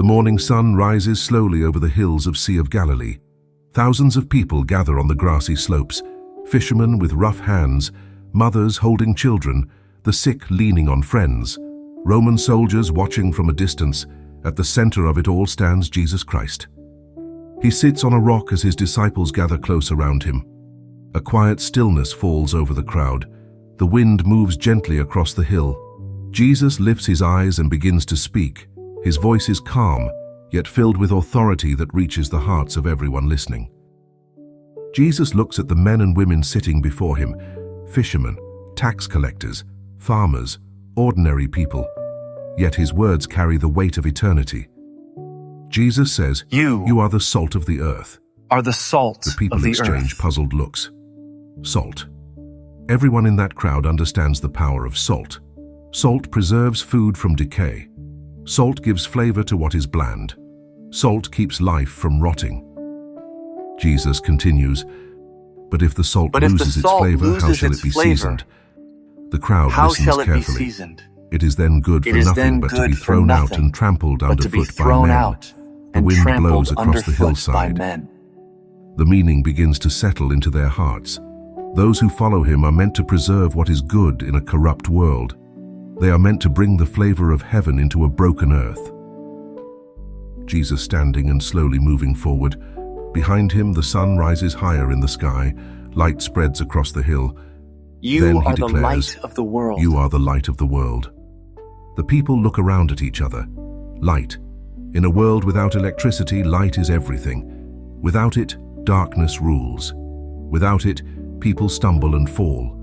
The morning sun rises slowly over the hills of Sea of Galilee. Thousands of people gather on the grassy slopes, fishermen with rough hands, mothers holding children, the sick leaning on friends, Roman soldiers watching from a distance. At the center of it all stands Jesus Christ. He sits on a rock as his disciples gather close around him. A quiet stillness falls over the crowd. The wind moves gently across the hill. Jesus lifts his eyes and begins to speak. His voice is calm, yet filled with authority that reaches the hearts of everyone listening. Jesus looks at the men and women sitting before him, fishermen, tax collectors, farmers, ordinary people, yet his words carry the weight of eternity. Jesus says, "You are the salt of the earth." Are the salt The people of the exchange earth. puzzled looks. Salt. Everyone in that crowd understands the power of salt. Salt preserves food from decay. Salt gives flavor to what is bland. Salt keeps life from rotting. Jesus continues, "But if the salt loses its flavor, how shall it be seasoned?" The crowd How listens shall it be carefully. seasoned? It is then good for nothing but to be thrown out and trampled but to be underfoot by thrown men. out The and wind trampled blows across the underfoot by hillside. men. The meaning begins to settle into their hearts. Those who follow him are meant to preserve what is good in a corrupt world. They are meant to bring the flavor of heaven into a broken earth. Jesus standing and slowly moving forward. Behind him, the sun rises higher in the sky. Light spreads across the hill. You Then he are the declares, light of the world. "You are the light of the world." The people look around at each other. Light. In a world without electricity, light is everything. Without it, darkness rules. Without it, people stumble and fall.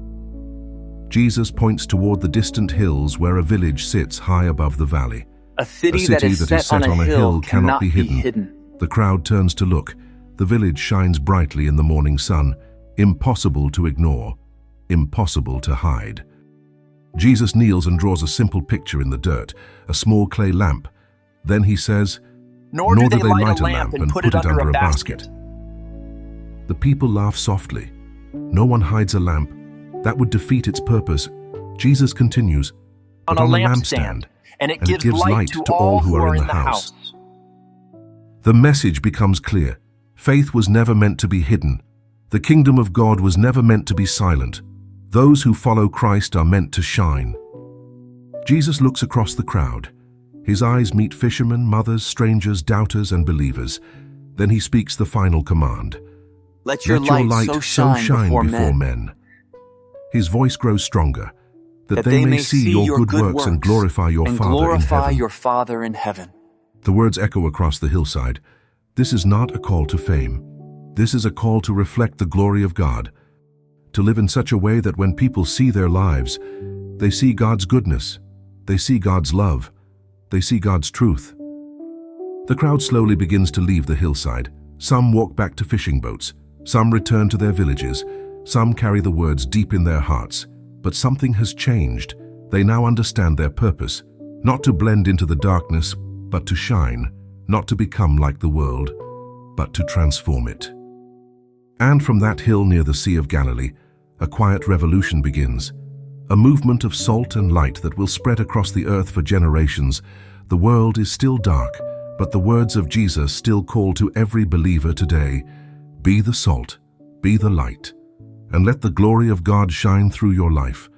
Jesus points toward the distant hills where a village sits high above the valley. A city that is set on a hill cannot be hidden. The crowd turns to look. The village shines brightly in the morning sun. Impossible to ignore. Impossible to hide. Jesus kneels and draws a simple picture in the dirt, a small clay lamp. Then he says, Nor do they light a lamp and put it under a basket. The people laugh softly. No one hides a lamp. That would defeat its purpose. Jesus continues, On but a on a lampstand, and it gives light light to all who are in the house. The message becomes clear. Faith was never meant to be hidden. The kingdom of God was never meant to be silent. Those who follow Christ are meant to shine. Jesus looks across the crowd. His eyes meet fishermen, mothers, strangers, doubters, and believers. Then he speaks the final command. Let your Let your light light so shine before men, His voice grows stronger, that they may see your good works and glorify your Father in heaven. The words echo across the hillside. This is not a call to fame. This is a call to reflect the glory of God, to live in such a way that when people see their lives, they see God's goodness, they see God's love, they see God's truth. The crowd slowly begins to leave the hillside. Some walk back to fishing boats, some return to their villages, some carry the words deep in their hearts. But something has changed. They now understand their purpose, not to blend into the darkness, but to shine, not to become like the world, but to transform it. And from that hill near the Sea of Galilee, a quiet revolution begins, a movement of salt and light that will spread across the earth for generations. The world is still dark, but the words of Jesus still call to every believer today, be the salt, be the light, and let the glory of God shine through your life.